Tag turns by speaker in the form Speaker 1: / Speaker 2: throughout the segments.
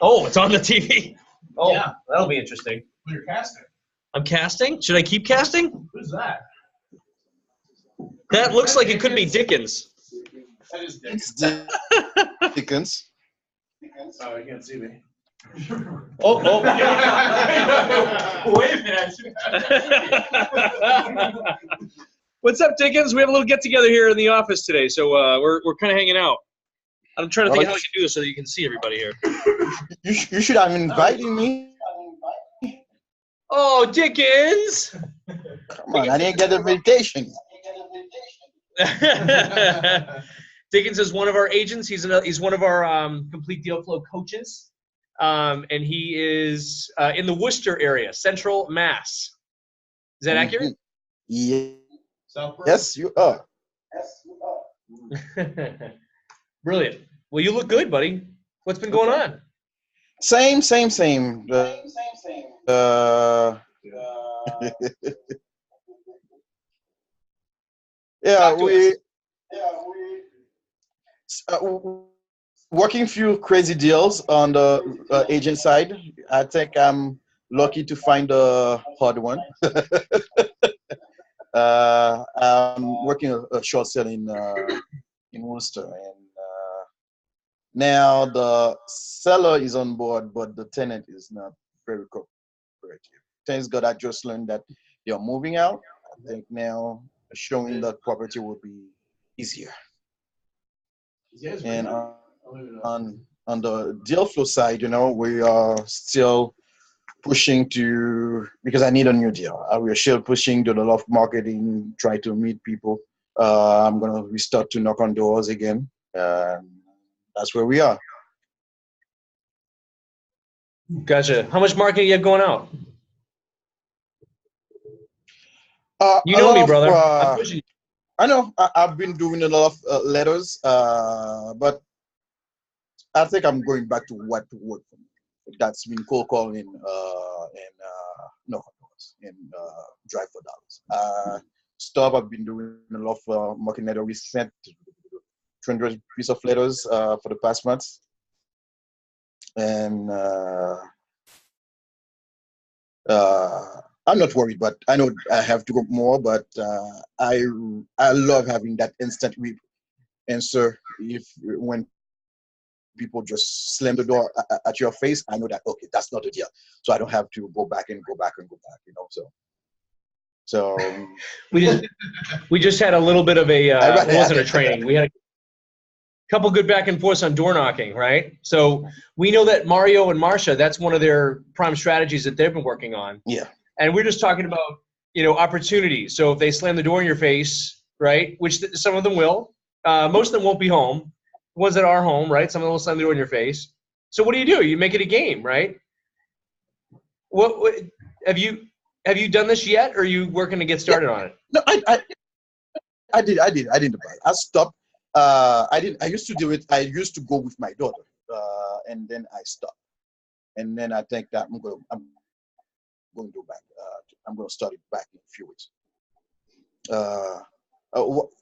Speaker 1: Oh, it's on the TV. Oh,
Speaker 2: Yeah.
Speaker 1: that'll be interesting.
Speaker 2: You're casting.
Speaker 1: I'm casting? Should I keep casting?
Speaker 2: Who's that?
Speaker 1: That looks like it could be Dickens.
Speaker 2: That is Dickens.
Speaker 3: It's Dickens.
Speaker 2: Oh, you can't see me.
Speaker 1: Oh, oh.
Speaker 2: Wait a minute.
Speaker 1: What's up, Dickens? We have a little get-together here in the office today, so we're kind of hanging out. I'm trying to think how I can do this so that you can see everybody here.
Speaker 3: You should have invited me.
Speaker 1: Oh, Dickens!
Speaker 3: Come on, I didn't get the invitation.
Speaker 1: Dickens is one of our agents. He's one of our complete deal flow coaches, and he is in the Worcester area, Central Mass. Is that accurate?
Speaker 3: Yeah. Yes, you are.
Speaker 1: Brilliant. Well, you look good, buddy. What's been going on?
Speaker 3: Same. Yeah, we working few crazy deals on the agent side. I think I'm lucky to find a hard one. I'm working a short sale in Worcester, and now the seller is on board, but the tenant is not very cooperative. Thanks God, I just learned that they're moving out. I think now showing that property will be easier. And on the deal flow side, we are still pushing to, because I need a new deal. We're still pushing to the loft marketing, try to meet people. I'm going to restart to knock on doors again. That's where we are.
Speaker 1: Gotcha. How much marketing you have going out? You
Speaker 3: A
Speaker 1: know
Speaker 3: lot
Speaker 1: me,
Speaker 3: of,
Speaker 1: brother. I'm pushing you.
Speaker 3: I know I've been doing a lot of letters, but I think I'm going back to what worked for me. That's been cold calling and knock on doors and drive for dollars. Stuff I've been doing a lot of marketing letter. We sent 200 pieces of letters for the past months, and I'm not worried, but I know I have to go more. But I love having that instant answer. When people just slam the door at your face, I know that okay, that's not a deal. So I don't have to go back. So
Speaker 1: we just had a little bit of a it wasn't a training. We had a couple good back and forths on door knocking, right? So we know that Mario and Marcia, that's one of their prime strategies that they've been working on.
Speaker 3: Yeah.
Speaker 1: And we're just talking about, opportunities. So if they slam the door in your face, right, which some of them will, most of them won't be home. The ones that are home, right, some of them will slam the door in your face. So what do? You make it a game, right? What have you done this yet, or are you working to get started on it?
Speaker 3: No, I did. I stopped. I used to do it. I used to go with my daughter, and then I stopped. And then I think that I'm going to go back. I'm going to start it back in a few weeks.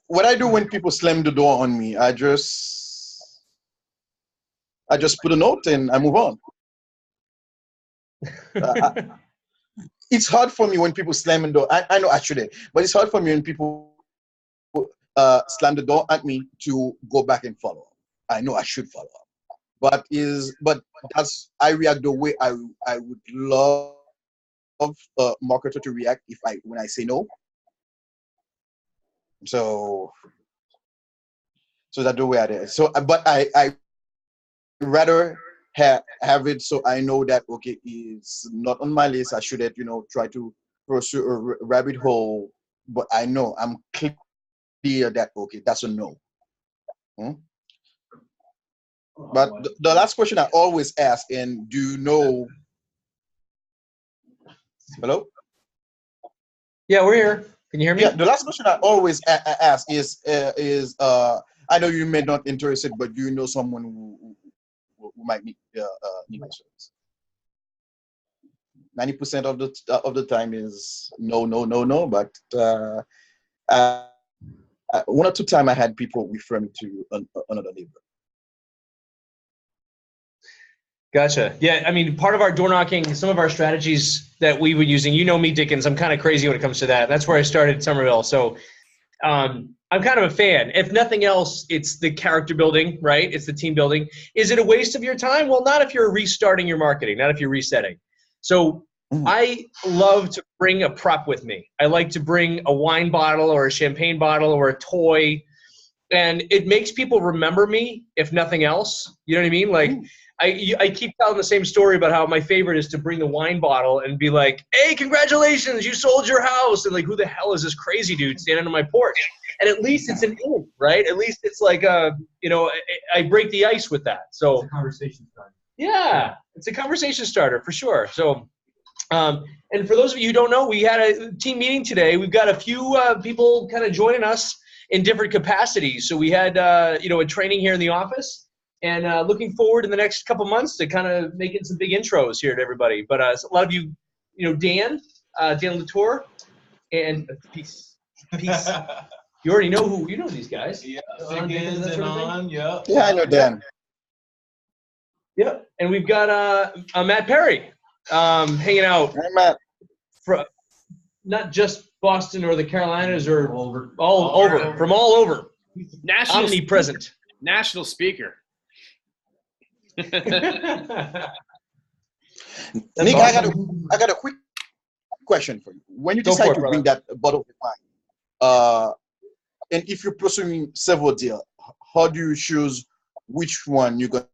Speaker 3: What I do when people slam the door on me, I just put a note and I move on. It's hard for me when people slam the door. I know I shouldn't, but it's hard for me when people slam the door at me to go back and follow up. I know I should follow up, but I react the way I would love a marketer to react when I say no. So that's the way I do it. So, but I rather have it so I know that okay, it's not on my list. I shouldn't try to pursue a rabbit hole, but I know I'm clear that okay, that's a no. But the last question I always ask, and do you know? Hello?
Speaker 1: Yeah, we're here. Can you hear me?
Speaker 3: Yeah, the last question I always ask is I know you may not interested, but do you know someone who might need my service? 90% of the time is no. But one or two times I had people refer me to another neighbor.
Speaker 1: Gotcha. Yeah, I mean, part of our door knocking, some of our strategies that we were using, you know me, Dickens, I'm kind of crazy when it comes to that. That's where I started at Somerville. So I'm kind of a fan. If nothing else, it's the character building, right? It's the team building. Is it a waste of your time? Well, not if you're restarting your marketing, not if you're resetting. So I love to bring a prop with me. I like to bring a wine bottle or a champagne bottle or a toy, and it makes people remember me, if nothing else. You know what I mean? Like, I keep telling the same story about how my favorite is to bring the wine bottle and be like, hey, congratulations, you sold your house. And like, who the hell is this crazy dude standing on my porch? And at least it's an in, right? At least it's like, I break the ice with that. So
Speaker 4: It's a conversation starter.
Speaker 1: yeah, it's a conversation starter for sure. So, and for those of you who don't know, we had a team meeting today. We've got a few people kind of joining us in different capacities. So we had, a training here in the office. And looking forward in the next couple months to kind of making some big intros here to everybody. But a lot of you, Dan Latour, and peace. You already know you know these guys.
Speaker 2: Yeah,
Speaker 1: Dickens, that
Speaker 2: and
Speaker 1: sort of thing?
Speaker 2: on, yeah.
Speaker 3: Yeah, I know Dan.
Speaker 1: Yep. And we've got Matt Perry hanging out
Speaker 3: Hey, Matt.
Speaker 1: from not just Boston or the Carolinas or
Speaker 4: All over.
Speaker 1: all over, from all over,
Speaker 5: National
Speaker 1: omnipresent.
Speaker 5: national speaker.
Speaker 3: Nick,
Speaker 1: awesome.
Speaker 3: I got a quick question for you. When you
Speaker 1: Go
Speaker 3: decide
Speaker 1: for it,
Speaker 3: to
Speaker 1: brother.
Speaker 3: bring that bottle of wine, and if you're pursuing several deals, how do you choose which one you're gonna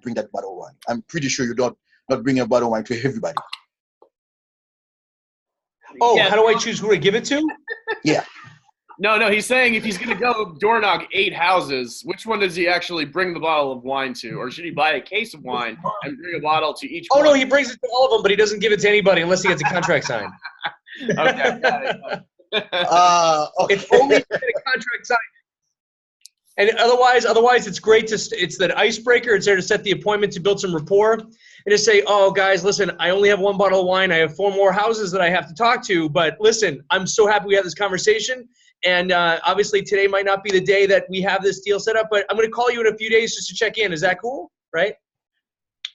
Speaker 3: bring that bottle of wine? I'm pretty sure you don't not bring a bottle of wine to everybody.
Speaker 1: Oh,
Speaker 5: Yeah.
Speaker 1: how do I choose who to give it to?
Speaker 3: Yeah.
Speaker 5: No, he's saying if he's going to go door knock 8 houses, which one does he actually bring the bottle of wine to? Or should he buy a case of wine and bring a bottle to each
Speaker 1: Oh,
Speaker 5: one?
Speaker 1: no, he brings it to all of them, but he doesn't give it to anybody unless he gets a contract signed.
Speaker 5: Okay, got it.
Speaker 3: Okay.
Speaker 1: It's only if you get a contract signed. And otherwise, it's great it's that icebreaker. It's there to set the appointment, to build some rapport, and to say, oh, guys, listen, I only have 1 bottle of wine. I have 4 more houses that I have to talk to. But listen, I'm so happy we had this conversation. And obviously, today might not be the day that we have this deal set up, but I'm going to call you in a few days just to check in. Is that cool? Right?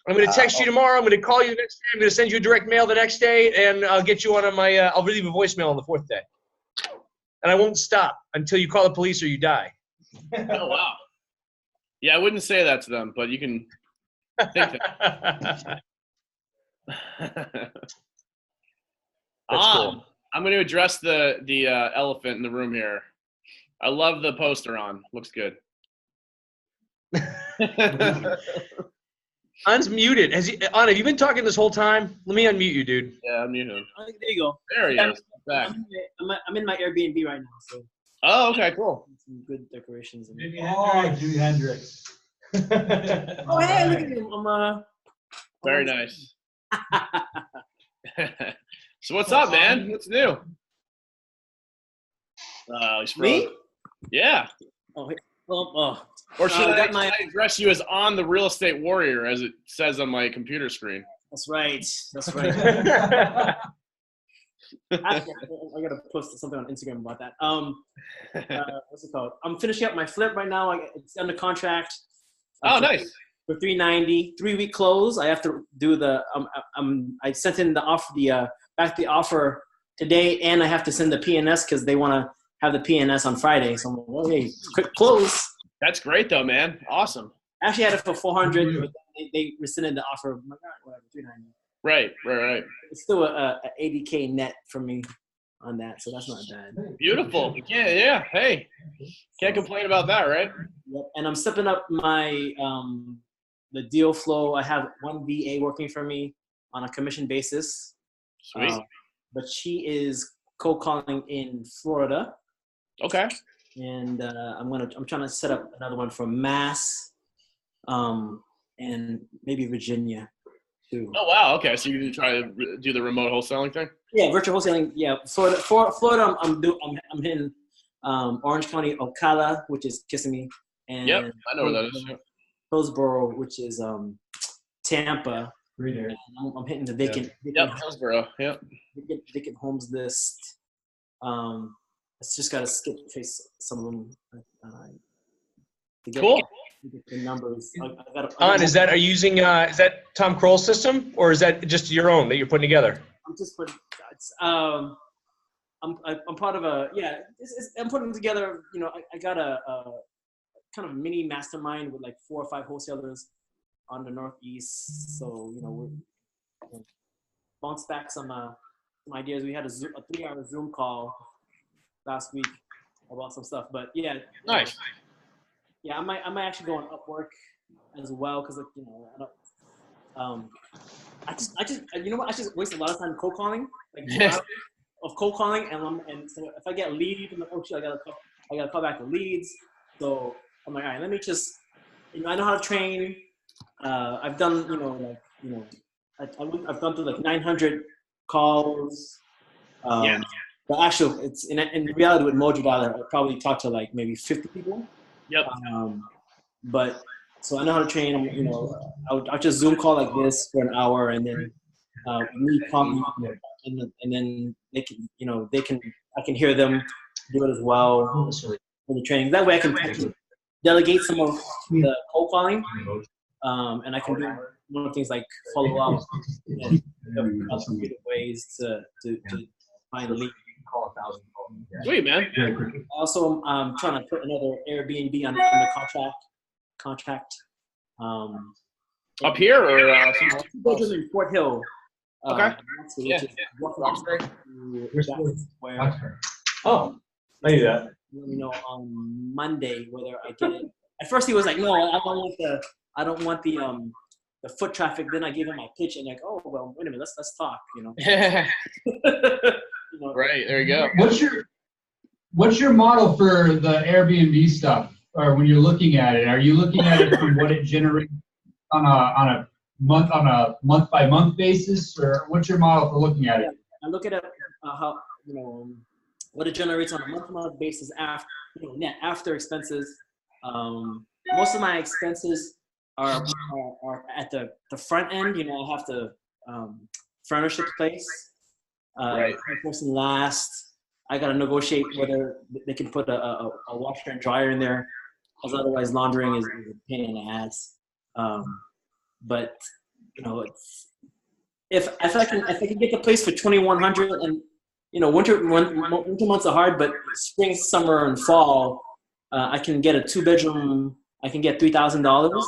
Speaker 1: I'm going to text you tomorrow. I'm going to call you the next day. I'm going to send you a direct mail the next day, and I'll get you on my. I'll leave a voicemail on the 4th day, and I won't stop until you call the police or you die.
Speaker 5: Oh, wow. Yeah, I wouldn't say that to them, but you can think that.
Speaker 1: That's cool.
Speaker 5: I'm going to address the elephant in the room here. I love the poster on. Looks good.
Speaker 1: An's muted. An, have you been talking this whole time? Let me unmute you, dude.
Speaker 5: Yeah, I'm mute him.
Speaker 6: There you go.
Speaker 5: There he is. Back.
Speaker 6: I'm in my Airbnb right now, so
Speaker 5: Oh, okay, cool.
Speaker 6: some good decorations. And
Speaker 4: Jimi Hendrix.
Speaker 6: oh, hey, look at him. I'm
Speaker 5: Very nice. So what's up, man? What's new? He's
Speaker 6: me?
Speaker 5: frozen. Yeah.
Speaker 6: Oh,
Speaker 5: Or should
Speaker 6: I
Speaker 5: I,
Speaker 6: got my-
Speaker 5: should I address you as on the real estate warrior, as it says on my computer screen?
Speaker 6: that's right. That's right. Actually, I gotta post something on Instagram about that. What's it called? I'm finishing up my flip right now. It's under contract.
Speaker 5: Oh, nice.
Speaker 6: For $390, 3-week close. I have to do the. I sent in the offer, back the offer today, and I have to send the PNS because they want to have the PNS on Friday. So I'm like, oh, hey, quick close.
Speaker 5: That's great, though, man. Awesome.
Speaker 6: I actually had it for $400, but they rescinded the offer. I'm like, all right, whatever, $390.
Speaker 5: Right.
Speaker 6: It's still a $80K net for me on that, so that's not bad.
Speaker 5: Beautiful. Yeah. Hey, can't complain about that, right?
Speaker 6: Yep. And I'm stepping up my the deal flow. I have one VA working for me on a commission basis.
Speaker 5: Sweet.
Speaker 6: But she is cold calling in Florida,
Speaker 5: Okay.
Speaker 6: and I'm trying to set up another one for Mass, and maybe Virginia too.
Speaker 5: Oh, wow. Okay. So you're going to try to do the remote wholesaling thing?
Speaker 6: Yeah, virtual wholesaling. Yeah, Florida. I'm hitting Orange County, Ocala, which is Kissimmee, and
Speaker 5: Yep. I know where that is. Yeah.
Speaker 6: Hillsborough, which is Tampa.
Speaker 4: Great area.
Speaker 6: I'm hitting the vacant
Speaker 5: Hillsborough. Yep.
Speaker 6: vacant homes list. It's just got to skip face some of them.
Speaker 5: Cool.
Speaker 6: the numbers.
Speaker 1: Are you using is that Tom Kroll's system, or is that just your own that you're putting together?
Speaker 6: I'm just putting. I'm part of a I'm putting together. You know, I got a kind of mini mastermind with like 4 or 5 wholesalers on the Northeast. So you know we're bounce back some ideas. We had a 3-hour Zoom call last week about some stuff. But yeah,
Speaker 5: Nice.
Speaker 6: Yeah, I might actually go on Upwork as well because like you know I just you know what, I just waste a lot of time cold calling, like 2 hours of cold calling, and so if I get leads, I'm like, oh shit, I gotta call back the leads. So I'm like, all right, let me just, you know, I know how to train. I've done, you know, like, I've gone through like 900 calls. But actually, it's in reality with Mojo Dollar, I probably talked to like maybe 50 people.
Speaker 5: Yep.
Speaker 6: But so I know how to train. You know, I'll just Zoom call like this for an hour, and then me come, and then they can, you know, I can hear them do it as well for the training. That way, I can delegate some of the cold calling, and I can do more things like follow up and other creative ways to find a lead.
Speaker 5: Sweet, man.
Speaker 6: Also, I'm trying to put another Airbnb on the contract.
Speaker 5: Up here or somewhere?
Speaker 6: In Fort Hill.
Speaker 5: Okay. Yeah.
Speaker 4: Oh, I knew that.
Speaker 6: You know, on Monday whether I get it. At first, he was like, "No, I don't want the foot traffic." Then I gave him my pitch, and like, "Oh, well, wait a minute, let's talk." You know. You know,
Speaker 5: Right, there you go.
Speaker 4: What's your model for the Airbnb stuff, or when you're looking at it? Are you looking at it from what it generates on a month by month basis, or what's your model for looking at it?
Speaker 6: I look at it how, you know, what it generates on a month-to-month basis after, you know, net after expenses. Most of my expenses are at the front end. You know, I have to furnish the place.
Speaker 5: Right.
Speaker 6: First and last, I gotta negotiate whether they can put a washer and dryer in there, because otherwise laundering is a pain in the ass. But you know, it's if I can get the place for $2,100, and you know, winter months are hard, but spring, summer, and fall, I can get a 2-bedroom. I can get $3,000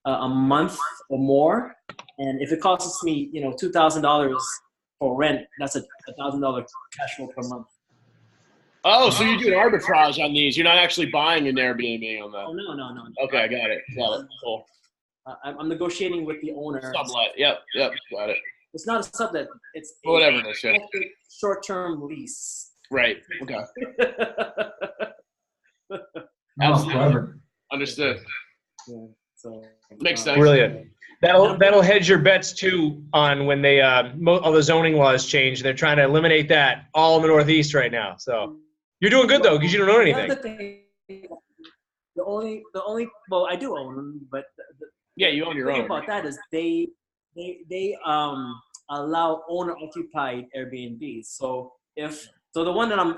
Speaker 6: a month or more, and if it costs me, you know, $2,000 for rent, that's a $1,000 cash flow per month.
Speaker 5: Oh, so you do an arbitrage on these. You're not actually buying an Airbnb on that.
Speaker 6: Oh no.
Speaker 5: Okay, I got it. Cool.
Speaker 6: I'm negotiating with the owner.
Speaker 5: Sublet. Yep, got it.
Speaker 6: It's not a sublet. It's
Speaker 5: Whatever it is, yeah.
Speaker 6: Short-term lease.
Speaker 5: Right. Okay.
Speaker 4: Oh,
Speaker 5: Absolutely.
Speaker 4: clever.
Speaker 5: Understood.
Speaker 6: Yeah, so
Speaker 5: Makes sense.
Speaker 1: Brilliant. That'll hedge your bets too on when they all the zoning laws change. They're trying to eliminate that all in the Northeast right now. So you're doing good though, because you don't own anything.
Speaker 6: Another thing, the only well, I do own them, but
Speaker 5: Yeah, you own your
Speaker 6: the thing
Speaker 5: own.
Speaker 6: about that is they allow owner occupied Airbnbs. So the one that I'm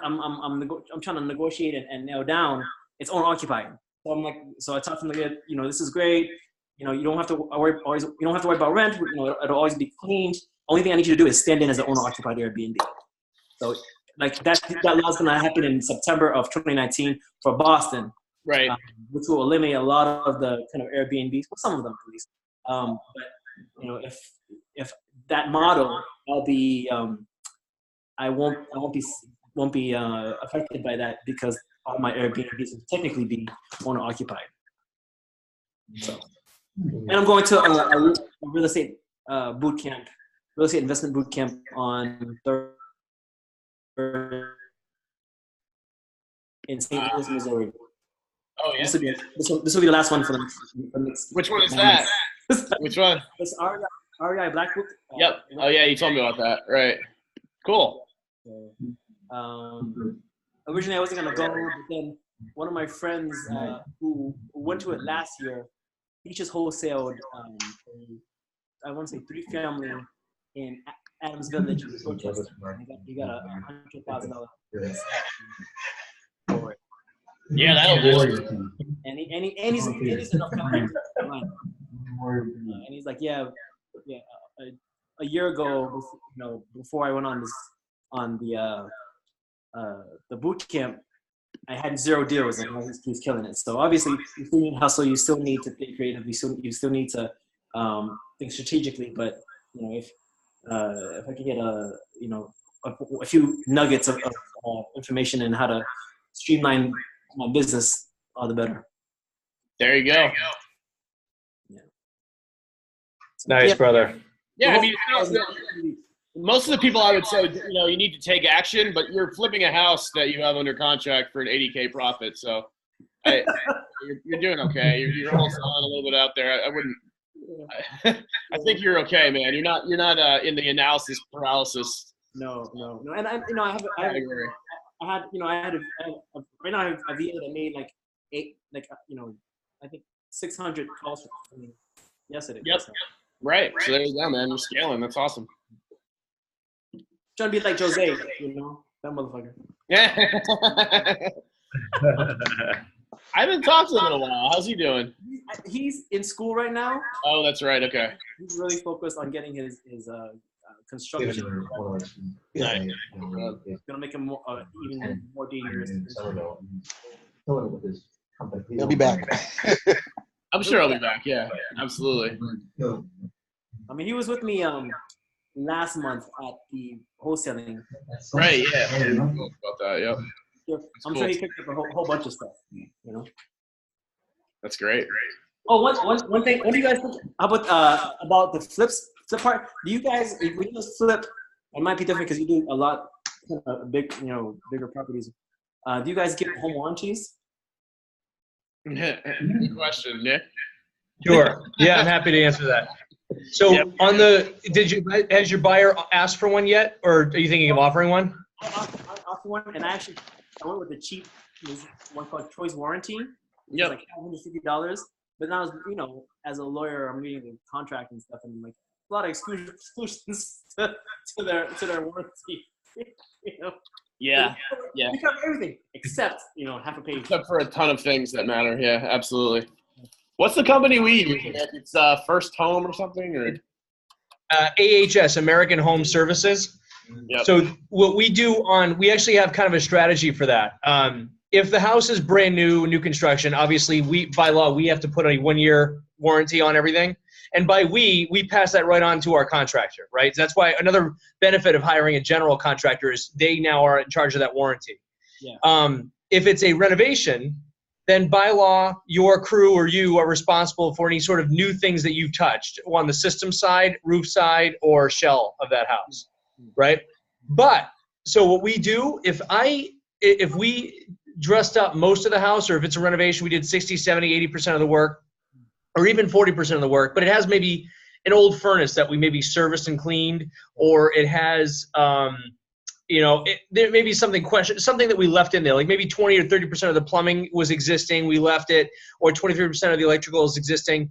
Speaker 6: trying to negotiate and nail down, it's owner occupied. So I talked to them, you know, this is great. You know, you don't have to worry about rent. You know, it'll always be cleaned. Only thing I need you to do is stand in as an owner occupied Airbnb. So like that law is going to happen in September of 2019 for Boston.
Speaker 5: Right.
Speaker 6: Which will eliminate a lot of the kind of Airbnbs, well, some of them at least. But you know, if that model, I'll be, I won't be affected by that, because all my Airbnbs will technically be owner occupied. So, and I'm going to a real estate boot camp, real estate investment boot camp on Thursday in St. Louis, Missouri.
Speaker 5: Oh yeah.
Speaker 6: This will be the last one for the next.
Speaker 5: Which one is that? Which one?
Speaker 6: It's REI Blackbook.
Speaker 5: Yep. Oh yeah, you told me about that. Right. Cool.
Speaker 6: Originally I wasn't gonna go, but then one of my friends who went to it last year, he just wholesaled. I want to say 3-family in Adams Village, Rochester. He got $100,000 for it.
Speaker 5: Yeah, that'll do.
Speaker 6: he's enough time. And he's like, yeah. A year ago, before I went on the boot camp, I had 0 deals, and he's killing it. So obviously, you still need to hustle. You still need to think creative. You still need to think strategically. But if I could get a few nuggets of information and how to streamline my business, all the better.
Speaker 5: There you go.
Speaker 1: Nice, brother.
Speaker 5: Yeah, I mean, most of the people I would say, you need to take action, but you're flipping a house that you have under contract for an $80K profit. So you're doing okay. You're almost on a little bit out there. I wouldn't. I think you're okay, man. You're not in the analysis paralysis.
Speaker 6: No. And I had right now I have a VA that made I think 600 calls for me yesterday.
Speaker 5: Yep. Right. So there you go, man. You're scaling. That's awesome.
Speaker 6: Trying to be like Jose, that motherfucker.
Speaker 5: Yeah. I haven't talked to him in a while. How's he doing?
Speaker 6: He's in school right now.
Speaker 5: Oh, that's right. Okay.
Speaker 6: He's really focused on getting his construction.
Speaker 5: Nice.
Speaker 6: It's gonna make him even more dangerous.
Speaker 3: He'll be back.
Speaker 5: I'm sure I'll be back. Yeah, absolutely.
Speaker 6: I mean, he was with me last month at the wholesaling.
Speaker 5: Right. Yeah. About that. Yep.
Speaker 6: I'm sure he picked up a whole bunch of stuff.
Speaker 5: That's great.
Speaker 6: Oh, one thing. What do you guys think about the flip part? Do you guys, if we just flip, it might be different because you do a lot bigger properties. Do you guys get home warranties?
Speaker 5: Good question, Nick.
Speaker 1: Sure. Yeah, I'm happy to answer that. So has your buyer asked for one yet, or are you thinking of offering one?
Speaker 6: I offered one, and I went with the cheap one called Choice Warranty.
Speaker 5: Yep.
Speaker 6: It's like $150. But now, as a lawyer, I'm reading the contract and stuff, and like a lot of exclusions to their warranty.
Speaker 5: Yeah.
Speaker 6: We cover everything except half a page.
Speaker 5: Except for a ton of things that matter. Yeah, absolutely. What's the company we use? It's First Home or something, or
Speaker 1: AHS, American Home Services.
Speaker 5: Yep.
Speaker 1: So what we do we actually have kind of a strategy for that. If the house is brand new construction, obviously by law, we have to put a 1-year warranty on everything. And by we pass that right on to our contractor, right? That's why another benefit of hiring a general contractor is they now are in charge of that warranty.
Speaker 6: Yeah.
Speaker 1: If it's a renovation, then by law, your crew or you are responsible for any sort of new things that you've touched on the system side, roof side, or shell of that house, right? But so what we do, if we dressed up most of the house, or if it's a renovation, we did 60, 70, 80% of the work, or even 40% of the work, but it has maybe an old furnace that we maybe serviced and cleaned, or it has, there may be something that we left in there, like maybe 20 or 30% of the plumbing was existing, we left it, or 23% of the electrical is existing.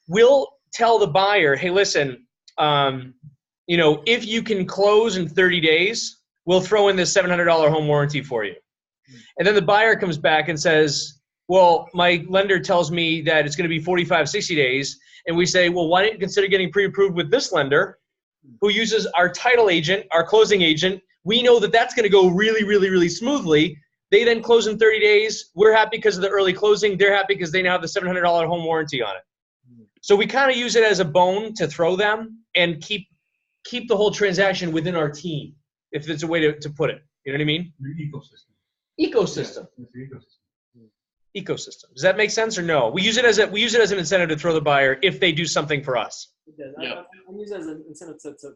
Speaker 1: We'll tell the buyer, hey, listen, if you can close in 30 days, we'll throw in this $700 home warranty for you. And then the buyer comes back and says, well, my lender tells me that it's going to be 45, 60 days. And we say, well, why don't you consider getting pre-approved with this lender who uses our title agent, our closing agent. We know that that's going to go really, really, really smoothly. They then close in 30 days. We're happy because of the early closing. They're happy because they now have the $700 home warranty on it. So we kind of use it as a bone to throw them and keep the whole transaction within our team, if it's a way to put it. You know what I mean? Ecosystem. Ecosystem. Does that make sense or no? We use it as an incentive to throw the buyer if they do something for us.
Speaker 6: It does. I use it as an incentive to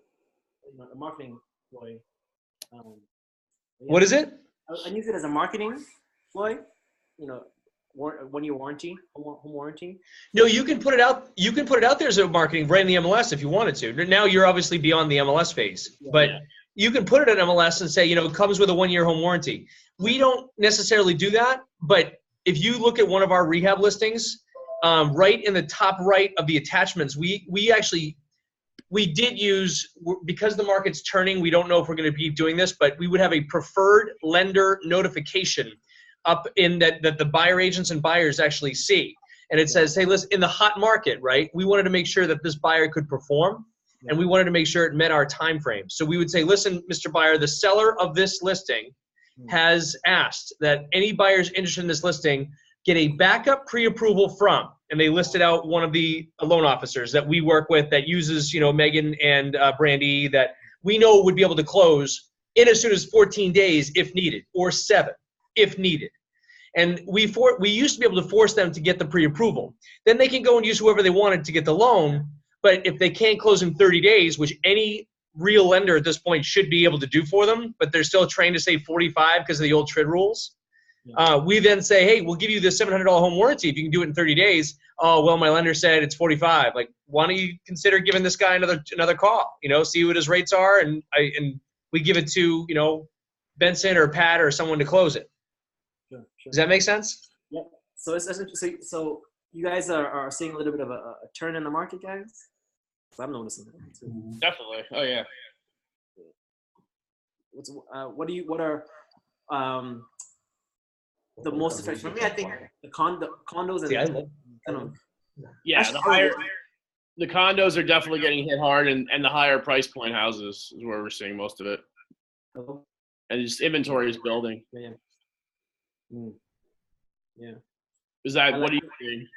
Speaker 6: a marketing ploy.
Speaker 1: What is it?
Speaker 6: I use it as a marketing ploy. 1-year warranty, home warranty.
Speaker 1: No, you can put it out. You can put it out there as a marketing right in the MLS if you wanted to. Now you're obviously beyond the MLS phase, but you can put it at MLS and say, it comes with a 1-year home warranty. We don't necessarily do that, but if you look at one of our rehab listings, right in the top right of the attachments, we did use, because the market's turning, we don't know if we're going to be doing this, but we would have a preferred lender notification up in that the buyer agents and buyers actually see. And it says, hey, listen, in the hot market, right, we wanted to make sure that this buyer could perform, and we wanted to make sure it met our time frame. So we would say, listen, Mr. Buyer, the seller of this listing has asked that any buyers interested in this listing get a backup pre-approval from, and they listed out one of the loan officers that we work with that uses, Megan and Brandy, that we know would be able to close in as soon as 14 days if needed, or 7 if needed. And we used to be able to force them to get the pre-approval. Then they can go and use whoever they wanted to get the loan, but if they can't close in 30 days, which any real lender at this point should be able to do for them, but they're still trained to say 45 because of the old TRID rules. We then say, hey, we'll give you the $700 home warranty if you can do it in 30 days. Oh, well, my lender said it's 45. Like, why don't you consider giving this guy another call? See what his rates are, and we give it to Benson or Pat or someone to close it.
Speaker 6: Sure.
Speaker 1: Does that make sense?
Speaker 6: Yeah. So it's so you guys are seeing a little bit of a turn in the market, guys. So I'm noticing that too.
Speaker 5: Definitely. Oh yeah.
Speaker 6: What are the most effective for me? I think the condos and
Speaker 5: Yeah, the condos are definitely getting hit hard, and the higher price point houses is where we're seeing most of it. And just inventory is building.
Speaker 6: Yeah. Yeah.
Speaker 5: Is that what are you seeing?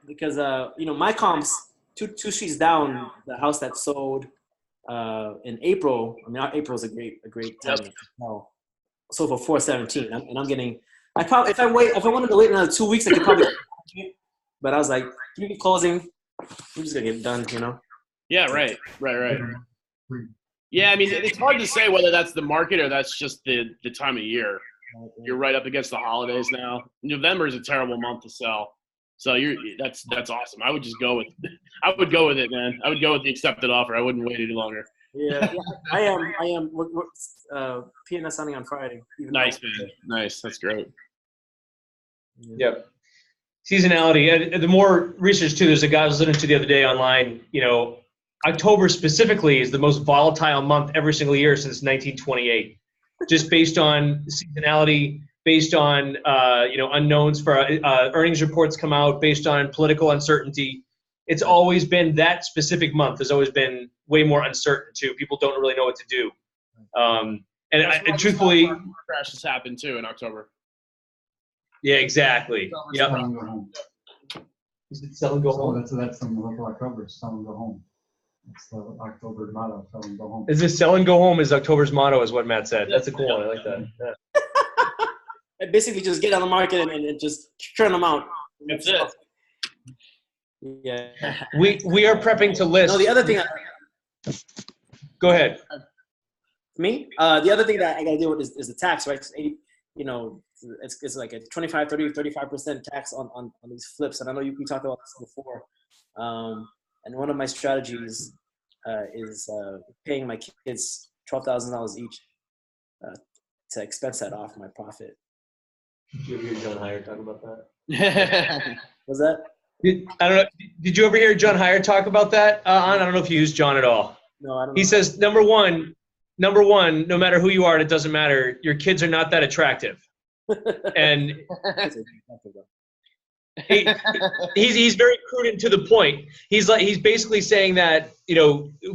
Speaker 6: Because my comps two streets down, the house that sold in April. I mean, April is a great time to sell. Sold for 417, and I'm getting. If I wanted to wait another 2 weeks, I could probably. But I was like, keep it closing. We're just gonna get it done,
Speaker 5: Yeah, right. Yeah, I mean, it's hard to say whether that's the market or that's just the time of year. You're right up against the holidays now. November is a terrible month to sell, so that's awesome. I would just go with it, man. I would go with the accepted offer. I wouldn't wait any longer.
Speaker 6: Yeah, I am. We're PNS signing on Friday.
Speaker 5: Nice, man. Nice. That's great.
Speaker 1: Yep. Seasonality. The more research too. There's a guy I was listening to the other day online. October specifically is the most volatile month every single year since 1928. Just based on seasonality, based on unknowns for earnings reports come out, based on political uncertainty. It's always been that specific month has always been way more uncertain too. People don't really know what to do. And truthfully,
Speaker 5: crashes happen too in October.
Speaker 1: Yeah, exactly. Yep. Is it sell and go home?
Speaker 4: That's the month of October. Sell and go home. That's the October motto. Sell and go home.
Speaker 1: Is this sell and go home? Is October's motto? Is what Matt said. That's a cool one. I like that.
Speaker 6: Yeah. Basically, just get on the market and just churn them out.
Speaker 5: That's it.
Speaker 6: Yeah.
Speaker 1: We are prepping to list.
Speaker 6: No, the other thing.
Speaker 1: Go ahead.
Speaker 6: Me? The other thing that I got to deal with is the tax, right? It's like a 25, 30, 35% tax on these flips. And I know we talked about this before. And one of my strategies is paying my kids $12,000 each to expense that off my profit.
Speaker 1: Did you ever hear John Hyatt talk about that?
Speaker 6: Was that?
Speaker 1: I don't know. Did you ever hear John Hyatt talk about that? I don't know if you use John at all.
Speaker 6: No, I don't.
Speaker 1: He says, number one, no matter who you are, it doesn't matter. Your kids are not that attractive. And he's very prudent to the point. He's basically saying that,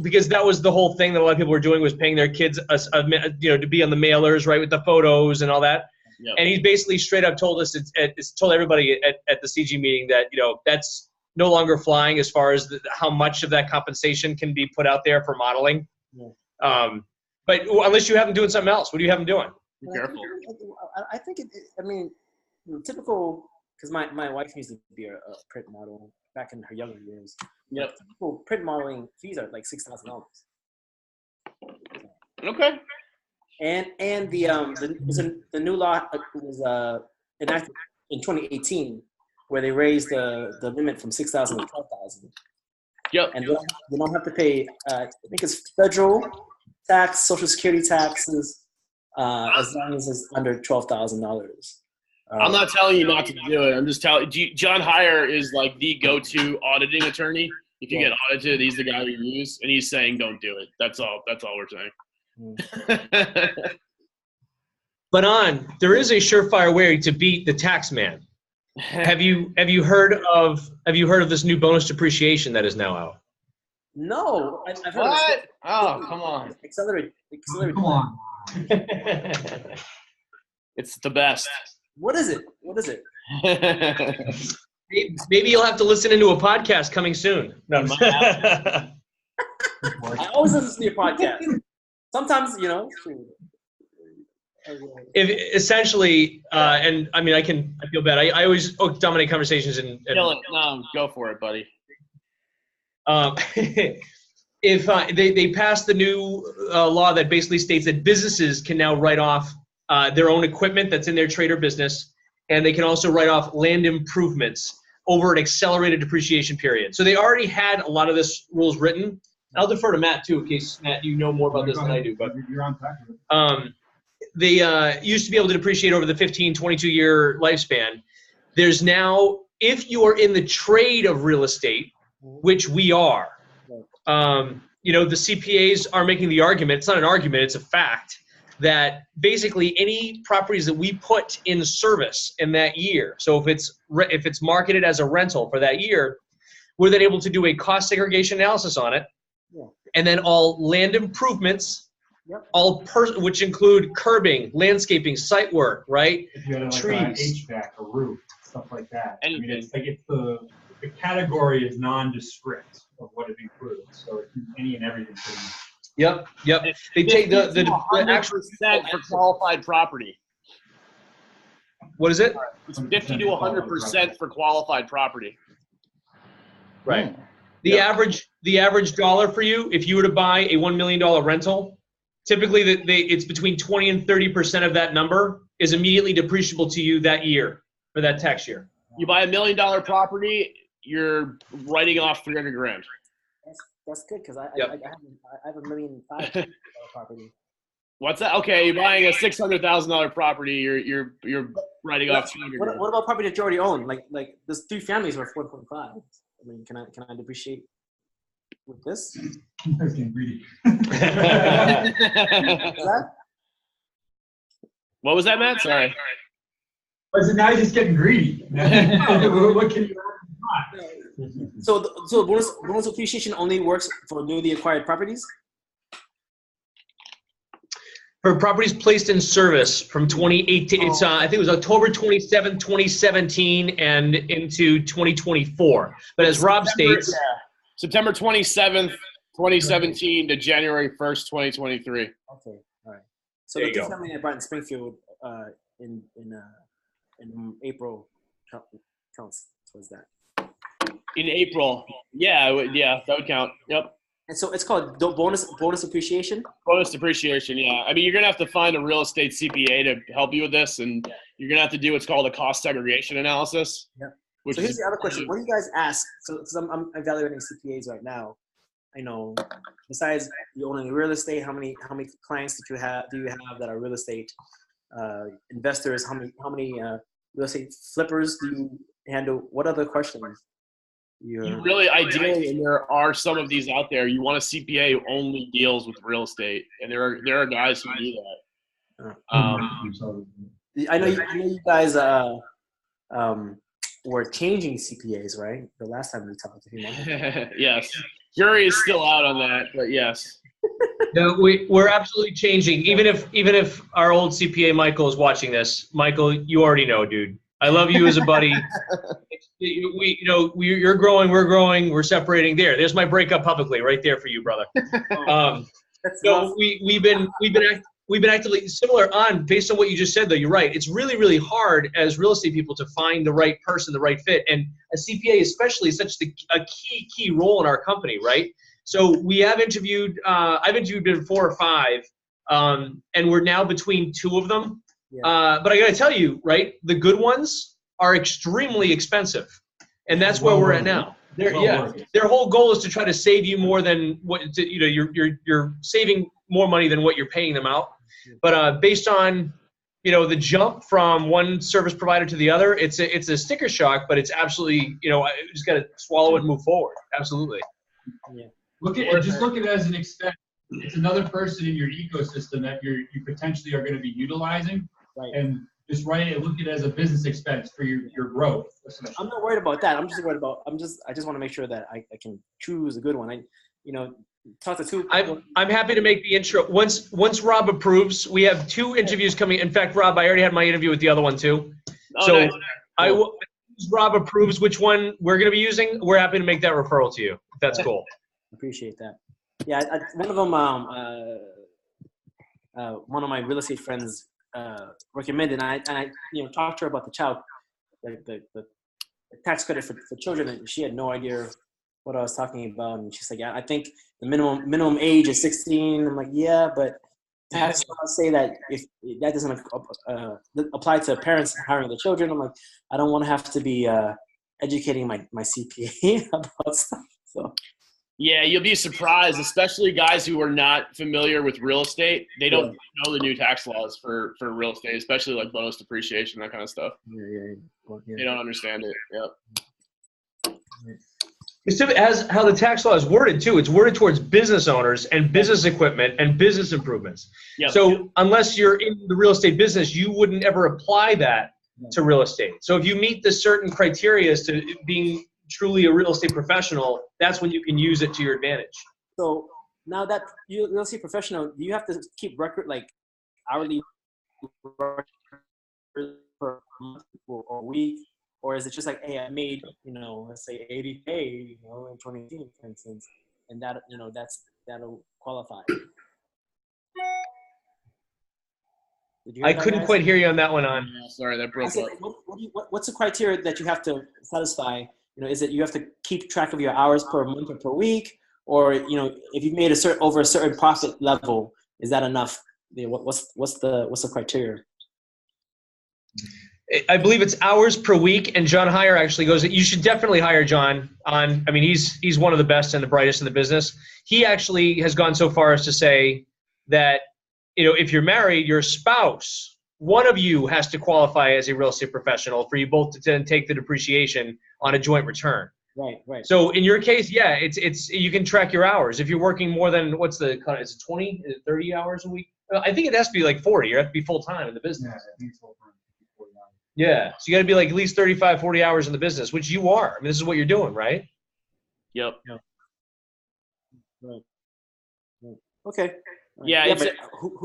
Speaker 1: because that was the whole thing that a lot of people were doing, was paying their kids, to be on the mailers, right, with the photos and all that. Yep. And he's basically straight up told us, it's told everybody at the CG meeting that, that's no longer flying as far as how much of that compensation can be put out there for modeling. Yeah. But unless you have them doing something else, what do you have them doing?
Speaker 5: Be careful.
Speaker 6: I think typical, because my wife used to be a print model back in her younger years.
Speaker 5: Yep.
Speaker 6: Typical print modeling fees are like $6,000.
Speaker 5: Okay.
Speaker 6: And the new law was enacted in 2018, where they raised the limit from $6,000 to $12,000.
Speaker 5: Yep.
Speaker 6: And they don't have to pay. I think it's federal tax, Social Security taxes, as long as it's under $12,000.
Speaker 5: I'm not telling you not to do it. I'm just telling you, John Hyatt is like the go-to auditing attorney. If you get audited, he's the guy we use, and he's saying don't do it. That's all we're saying.
Speaker 1: But there is a surefire way to beat the tax man. Have you heard of this new bonus depreciation that is now out?
Speaker 6: No, I've heard of
Speaker 5: What? Oh, come on.
Speaker 6: accelerate.
Speaker 4: Come on.
Speaker 5: It's the best.
Speaker 6: What is it? What is it?
Speaker 1: Maybe you'll have to listen into a podcast coming soon. No.
Speaker 6: I always listen to your podcast. Sometimes, you know.
Speaker 1: Essentially, and I mean, I feel bad. I always dominate conversations and
Speaker 5: Kill it. No, go for it, buddy.
Speaker 1: if they passed the new law that basically states that businesses can now write off their own equipment that's in their trade or business, and they can also write off land improvements over an accelerated depreciation period. So they already had a lot of this rules written. I'll defer to Matt too, in case Matt, you know more about this than I do. But
Speaker 4: You're on track.
Speaker 1: they used to be able to depreciate over the 15, 22-year lifespan. There's now, if you are in the trade of real estate, which we are, you know, the CPAs are making the argument, it's not an argument, it's a fact, that basically any properties that we put in service in that year, so if it's marketed as a rental for that year, we're then able to do a cost segregation analysis on it, and then all land improvements, which include curbing, landscaping, site work, right?
Speaker 4: If you had like
Speaker 1: trees,
Speaker 4: HVAC, a roof, stuff like that. I mean,
Speaker 5: Anything.
Speaker 4: it's the category is nondescript of what it includes. So it's any and everything. Pretty much.
Speaker 1: Yep. They take the actual
Speaker 5: 100% for qualified property.
Speaker 1: What is it?
Speaker 5: It's 50 to 100% for qualified property.
Speaker 1: Right. The average dollar for you, if you were to buy a $1 million rental, typically it's between 20 and 30% of that number is immediately depreciable to you that year, for that tax year.
Speaker 5: You buy $1 million property, you're writing off 300 grand.
Speaker 6: That's good because I have $1.5 million property.
Speaker 5: What's that? Okay, you're buying a $600,000 property. You're writing off 200 grand.
Speaker 6: What about property that you already own? Like there's 3 families worth 1.5. I mean, can I depreciate with this?
Speaker 4: You guys getting greedy.
Speaker 5: What was that, Matt? Sorry.
Speaker 4: I said, now you're just getting greedy. What can you
Speaker 6: So bonus appreciation only works for newly acquired properties?
Speaker 1: For properties placed in service from 2018, it's I think it was October 27, 2017, and into 2024. But as Rob states,
Speaker 5: September 27th, 2017 to January 1st, 2023.
Speaker 6: Okay, all right. So
Speaker 1: There
Speaker 6: the
Speaker 1: you
Speaker 6: 2
Speaker 1: go.
Speaker 6: family I bought in Springfield in April counts towards that.
Speaker 5: In April. Yeah, that would count. Yep.
Speaker 6: And so it's called bonus appreciation.
Speaker 5: Bonus depreciation, yeah. I mean, you're going to have to find a real estate CPA to help you with this, and you're going to have to do what's called a cost segregation analysis.
Speaker 6: Yeah.
Speaker 5: Which
Speaker 6: So here's
Speaker 5: is,
Speaker 6: the other question. What do you guys ask? So because I'm evaluating CPAs right now. I know besides you owning real estate, how many clients do you have that are real estate investors? How many real estate flippers do you handle? What other questions?
Speaker 5: you really ideally, and there are some of these out there, you want a CPA who only deals with real estate, and there are guys who do that.
Speaker 6: I know you guys were changing CPAs, right? The last time we talked to him.
Speaker 5: Yes, jury is still out on that, but yes.
Speaker 1: No, we're absolutely changing. Even if our old CPA Michael is watching this, Michael, you already know, dude. I love you as a buddy. You're growing, we're growing, we're separating. There's my breakup publicly, right there for you, brother. We've been actively similar on based on what you just said, though. You're right. It's really, really hard as real estate people to find the right person, the right fit, and a CPA especially is such a key role in our company, right? So we have interviewed. I've interviewed 4 or 5, and we're now between 2 of them. Yeah. But I got to tell you, right? The good ones are extremely expensive, and that's where we're at now. Their whole goal is to try to save you more than what you're saving more money than what you're paying them out. But based on the jump from one service provider to the other, it's a sticker shock, but it's absolutely you just got to swallow it and move forward. Absolutely.
Speaker 6: Yeah.
Speaker 4: Look at it as an expense. It's another person in your ecosystem that you potentially are going to be utilizing.
Speaker 6: Right.
Speaker 4: and just write it, look at it as a business expense for your growth.
Speaker 6: I'm not worried about that. I just want to make sure that I can choose a good one. Talk to two.
Speaker 1: I'm happy to make the intro. Once Rob approves, we have 2 interviews coming. In fact, Rob, I already had my interview with the other one too.
Speaker 5: Oh,
Speaker 1: So
Speaker 5: nice.
Speaker 1: I will. Rob approves which one we're going to be using. We're happy to make that referral to you. If that's cool.
Speaker 6: Appreciate that. Yeah, one of them. One of my real estate friends recommended, and I talked to her about the child, the tax credit for children, and she had no idea what I was talking about. And she's like, yeah, I think the minimum age is 16. I'm like, yeah, but tax laws say that if that doesn't apply to parents hiring the children, I'm like, I don't want to have to be educating my CPA about stuff. So.
Speaker 5: Yeah, you'll be surprised, especially guys who are not familiar with real estate. They don't know the new tax laws for real estate, especially like bonus depreciation, that kind of stuff.
Speaker 6: Yeah.
Speaker 5: They don't understand it. Yep.
Speaker 1: As how the tax law is worded too, it's worded towards business owners and business equipment and business improvements.
Speaker 5: Yep.
Speaker 1: So unless you're in the real estate business, you wouldn't ever apply that to real estate. So if you meet the certain criteria as to being truly a real estate professional, that's when you can use it to your advantage.
Speaker 6: So now that you're a real estate professional, do you have to keep record like hourly per month or week? Or is it just like, hey, I made, let's say 80K, in 2018, for instance, and that, that'll qualify.
Speaker 1: I couldn't quite hear you on that one.
Speaker 5: Yeah, sorry, that broke up.
Speaker 6: What's the criteria that you have to satisfy? Is it you have to keep track of your hours per month or per week, or if you've made over a certain profit level, is that enough? What's the criteria?
Speaker 1: I believe it's hours per week, and John Heyer actually goes, you should definitely hire John on. I mean, he's one of the best and the brightest in the business. He actually has gone so far as to say that, if you're married, your spouse, one of you has to qualify as a real estate professional for you both to then take the depreciation on a joint return.
Speaker 6: Right.
Speaker 1: So in your case, yeah, it's you can track your hours. If you're working more than, what's the cut? Is it 20, 30 hours a week? I think it has to be like 40. You have to be full time in the business.
Speaker 4: Yeah, I think it's full time.
Speaker 1: Yeah, so you got to be like at least 35, 40 hours in the business, which you are. I mean, this is what you're doing, right?
Speaker 5: Yep.
Speaker 6: Right. Okay.
Speaker 5: Yeah.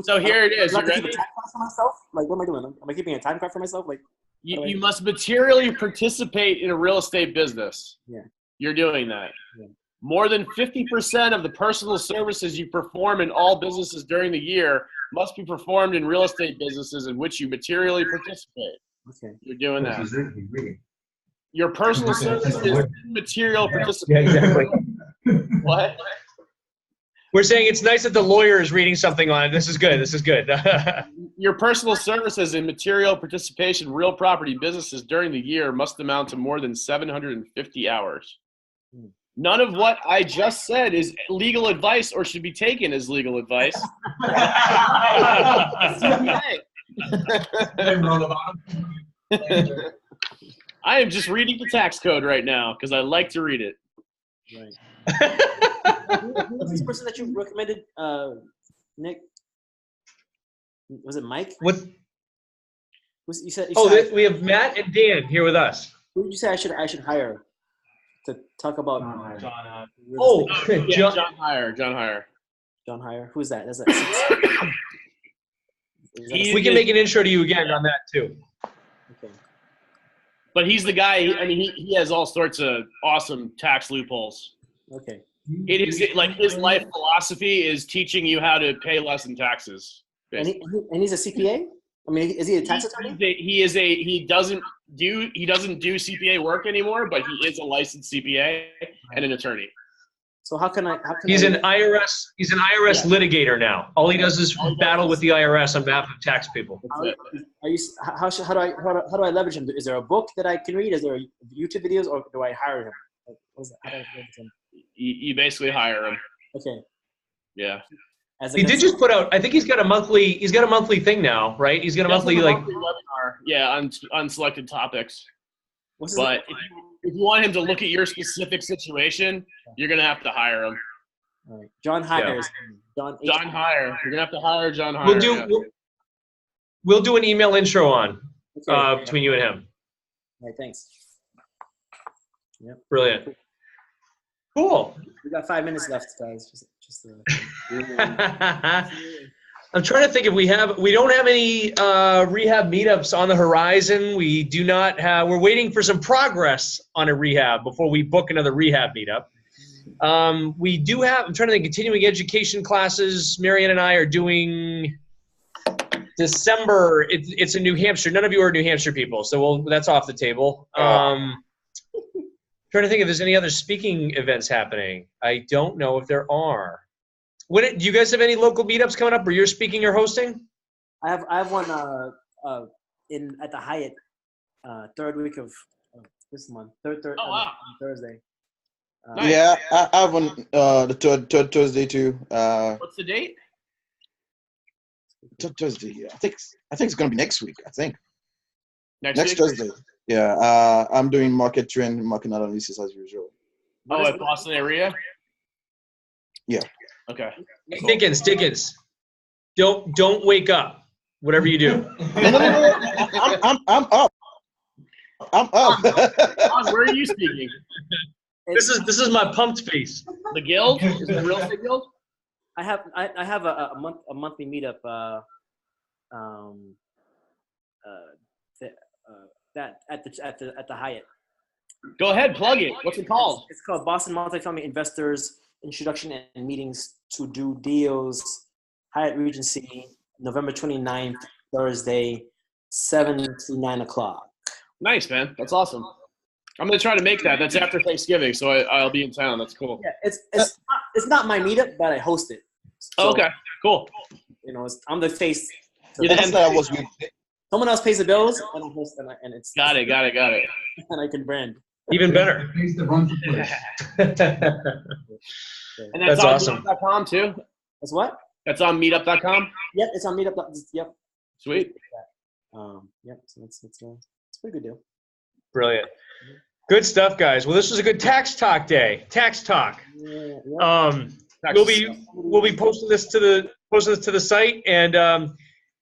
Speaker 5: So here it is.
Speaker 6: Do I
Speaker 5: You
Speaker 6: have to keep
Speaker 5: ready?
Speaker 6: a time card for myself? Like, what am I doing? Am I keeping a time card for myself? Like,
Speaker 5: You must materially participate in a real estate business.
Speaker 6: Yeah.
Speaker 5: You're doing that.
Speaker 6: Yeah.
Speaker 5: More than 50% of the personal services you perform in all businesses during the year must be performed in real estate businesses in which you materially participate.
Speaker 6: Okay.
Speaker 5: You're doing that.
Speaker 4: He's reading.
Speaker 5: Your personal services is material participation.
Speaker 1: Yeah, exactly.
Speaker 5: What?
Speaker 1: We're saying it's nice that the lawyer is reading something on it. This is good.
Speaker 5: Your personal services and material participation in real property businesses during the year must amount to more than 750 hours. None of what I just said is legal advice or should be taken as legal advice. I am just reading the tax code right now because I like to read it.
Speaker 6: Right. Who's this person that you recommended, Nick? Was it Mike?
Speaker 1: What?
Speaker 6: You said
Speaker 1: We have Matt and Dan here with us.
Speaker 6: who did you say I should hire to talk about?
Speaker 4: John.
Speaker 1: Oh,
Speaker 5: Yeah, John Heyer.
Speaker 6: John Heyer. Who's that? Is that
Speaker 1: we can make an intro to you again on that too.
Speaker 6: okay.
Speaker 5: But he's the guy. I mean, he has all sorts of awesome tax loopholes.
Speaker 6: Okay.
Speaker 5: It is like his life philosophy is teaching you how to pay less in taxes.
Speaker 6: And he's a CPA? I mean, is he a tax attorney?
Speaker 5: He doesn't do CPA work anymore, but he is a licensed CPA and an attorney.
Speaker 6: So how can
Speaker 1: He's an IRS litigator now. All he does is battle with the IRS on behalf of tax people.
Speaker 6: How do I leverage him? Is there a book that I can read? Is there YouTube videos, or do I hire him? How do I leverage him?
Speaker 5: You basically hire him.
Speaker 6: Okay.
Speaker 5: Yeah.
Speaker 1: He did just put out. I think he's got a monthly thing now, right? He's got a monthly
Speaker 5: webinar. Yeah, on selected topics. But if you want him to look at your specific situation, you're gonna have to hire him.
Speaker 6: All right. John Heyer.
Speaker 5: John Heyer. You're gonna have to hire John Heyer.
Speaker 1: we'll do an email intro on
Speaker 6: Okay.
Speaker 1: between you and him.
Speaker 6: All right, thanks.
Speaker 1: Brilliant. Cool.
Speaker 6: We got 5 minutes left, guys.
Speaker 1: I'm trying to think if we don't have any rehab meetups on the horizon. We do not have, we're waiting for some progress on a rehab before we book another rehab meetup. We do have, I'm trying to think, continuing education classes. Marianne and I are doing December. It's in New Hampshire. None of you are New Hampshire people, so that's off the table. Trying to think if there's any other speaking events happening. I don't know if there are. Do you guys have any local meetups coming up where you're speaking or hosting?
Speaker 6: I have one at the Hyatt, third week of this month. Thursday.
Speaker 5: Nice.
Speaker 3: Yeah, I have one the third Thursday too.
Speaker 5: What's the date?
Speaker 3: Third Thursday. Yeah, I think it's gonna be next week. I think
Speaker 5: Next
Speaker 3: next
Speaker 5: week?
Speaker 3: Thursday. Yeah, I'm doing market trend, market analysis as usual.
Speaker 5: Oh, at Boston area?
Speaker 3: Yeah.
Speaker 5: Okay.
Speaker 1: Dickens. Don't wake up. Whatever you do.
Speaker 3: No. I'm up. I'm up.
Speaker 5: Ron, where are you speaking?
Speaker 1: This is my pumped face.
Speaker 5: The Guild? Is it the Real Estate Guild?
Speaker 6: I have a monthly meetup. That at the Hyatt.
Speaker 5: Go ahead, plug it. What's it called?
Speaker 6: It's called Boston Multifamily Investors Introduction and Meetings to Do Deals, Hyatt Regency, November 29th, Thursday, 7 to 9 o'clock.
Speaker 5: Nice, man. That's awesome. I'm gonna try to make that. That's after Thanksgiving, so I'll be in town. That's cool.
Speaker 6: Yeah, it's not my meetup, but I host it. So,
Speaker 5: Okay, cool.
Speaker 6: You know, I'm the face.
Speaker 5: You're the
Speaker 3: That's what I was with.
Speaker 6: Someone else pays the bills, and I host them, and it's
Speaker 5: Got it.
Speaker 6: and I can brand.
Speaker 1: Even better.
Speaker 4: Pays to run the place.
Speaker 5: And that's
Speaker 1: That's
Speaker 5: on
Speaker 1: awesome.
Speaker 5: meetup.com too?
Speaker 6: That's what?
Speaker 5: That's on meetup.com?
Speaker 6: Yep, it's on Meetup. Yep.
Speaker 5: Sweet.
Speaker 6: Yep. So it's a pretty good deal.
Speaker 1: Brilliant. Good stuff, guys. Well, this was a good tax talk day. Tax talk.
Speaker 6: Yeah.
Speaker 1: We'll be posting this to the site. And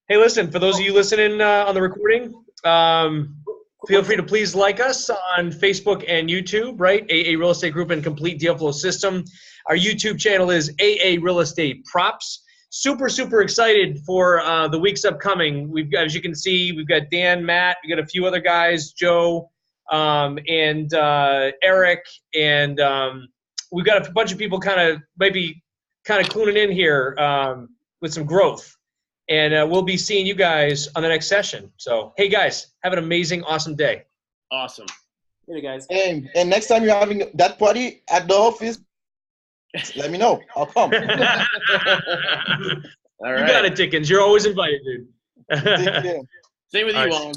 Speaker 1: hey, listen, for those of you listening on the recording, feel free to please like us on Facebook and YouTube, right? AA Real Estate Group and Complete Deal Flow System. Our YouTube channel is AA Real Estate Props. Super, super excited for the weeks upcoming. We've got, as you can see, we've got Dan, Matt, we got a few other guys, Joe, and Eric, and we've got a bunch of people maybe cluing in here with some growth. And we'll be seeing you guys on the next session. So, hey, guys, have an amazing, awesome day.
Speaker 5: Awesome.
Speaker 6: Later, guys.
Speaker 3: And next time you're having that party at the office, let me know. I'll come.
Speaker 5: All
Speaker 1: You
Speaker 5: right.
Speaker 1: got it, Dickens. You're always invited, dude.
Speaker 3: Take care.
Speaker 5: Same with
Speaker 1: All
Speaker 5: you,
Speaker 1: right.
Speaker 5: Juan.